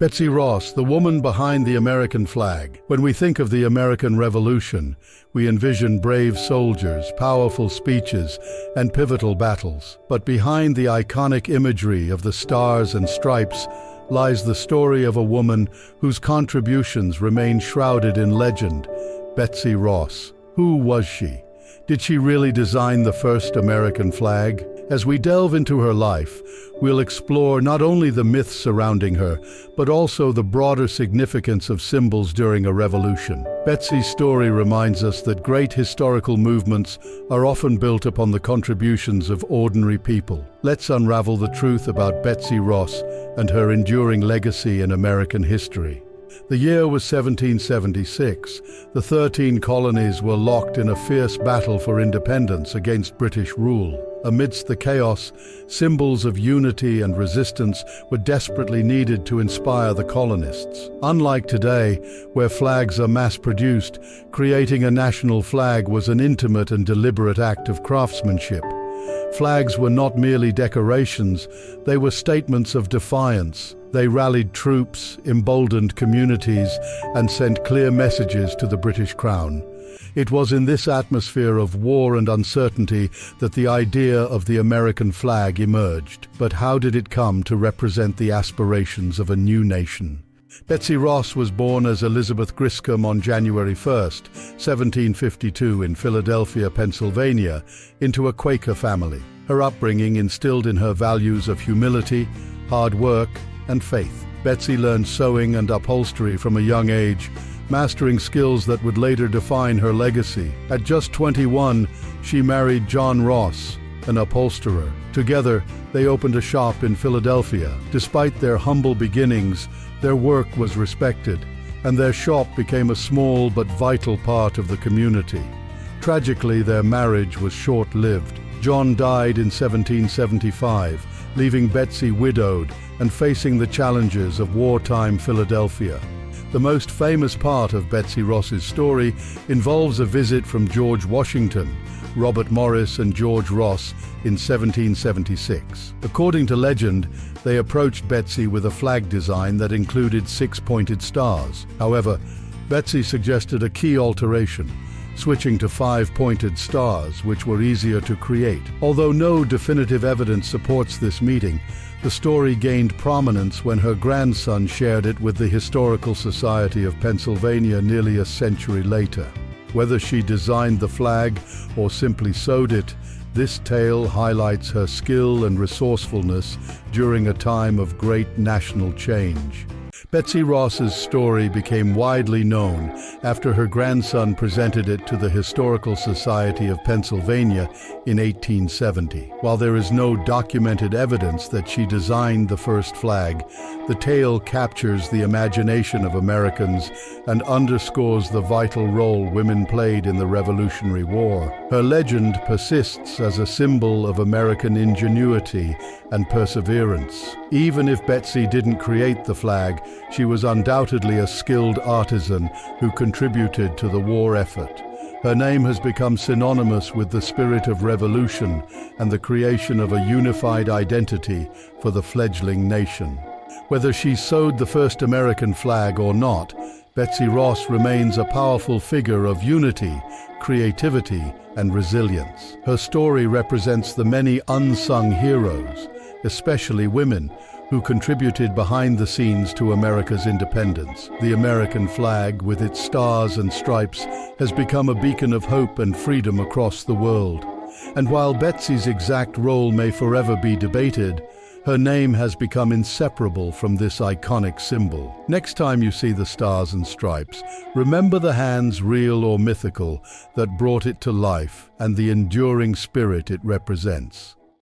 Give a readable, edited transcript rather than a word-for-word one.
Betsy Ross, the woman behind the American flag. When we think of the American Revolution, we envision brave soldiers, powerful speeches, and pivotal battles. But behind the iconic imagery of the stars and stripes lies the story of a woman whose contributions remain shrouded in legend, Betsy Ross. Who was she? Did she really design the first American flag? As we delve into her life, we'll explore not only the myths surrounding her, but also the broader significance of symbols during a revolution. Betsy's story reminds us that great historical movements are often built upon the contributions of ordinary people. Let's unravel the truth about Betsy Ross and her enduring legacy in American history. The year was 1776. The 13 colonies were locked in a fierce battle for independence against British rule. Amidst the chaos, symbols of unity and resistance were desperately needed to inspire the colonists. Unlike today, where flags are mass-produced, creating a national flag was an intimate and deliberate act of craftsmanship. Flags were not merely decorations, they were statements of defiance. They rallied troops, emboldened communities, and sent clear messages to the British Crown. It was in this atmosphere of war and uncertainty that the idea of the American flag emerged. But how did it come to represent the aspirations of a new nation? Betsy Ross was born as Elizabeth Griscom on January 1, 1752 in Philadelphia, Pennsylvania, into a Quaker family. Her upbringing instilled in her values of humility, hard work, and faith. Betsy learned sewing and upholstery from a young age, mastering skills that would later define her legacy. At just 21, she married John Ross, an upholsterer. Together, they opened a shop in Philadelphia. Despite their humble beginnings, their work was respected, and their shop became a small but vital part of the community. Tragically, their marriage was short-lived. John died in 1775, leaving Betsy widowed and facing the challenges of wartime Philadelphia. The most famous part of Betsy Ross's story involves a visit from George Washington, Robert Morris, and George Ross in 1776. According to legend, they approached Betsy with a flag design that included 6 pointed stars. However, Betsy suggested a key alteration, switching to 5 pointed stars, which were easier to create. Although no definitive evidence supports this meeting, the story gained prominence when her grandson shared it with the Historical Society of Pennsylvania nearly a century later. Whether she designed the flag or simply sewed it, this tale highlights her skill and resourcefulness during a time of great national change. Betsy Ross's story became widely known after her grandson presented it to the Historical Society of Pennsylvania in 1870. While there is no documented evidence that she designed the first flag, the tale captures the imagination of Americans and underscores the vital role women played in the Revolutionary War. Her legend persists as a symbol of American ingenuity and perseverance. Even if Betsy didn't create the flag, she was undoubtedly a skilled artisan who contributed to the war effort. Her name has become synonymous with the spirit of revolution and the creation of a unified identity for the fledgling nation. Whether she sewed the first American flag or not, Betsy Ross remains a powerful figure of unity, creativity, and resilience. Her story represents the many unsung heroes, especially women, who contributed behind the scenes to America's independence. The American flag, with its stars and stripes, has become a beacon of hope and freedom across the world. And while Betsy's exact role may forever be debated, her name has become inseparable from this iconic symbol. Next time you see the stars and stripes, remember the hands, real or mythical, that brought it to life and the enduring spirit it represents.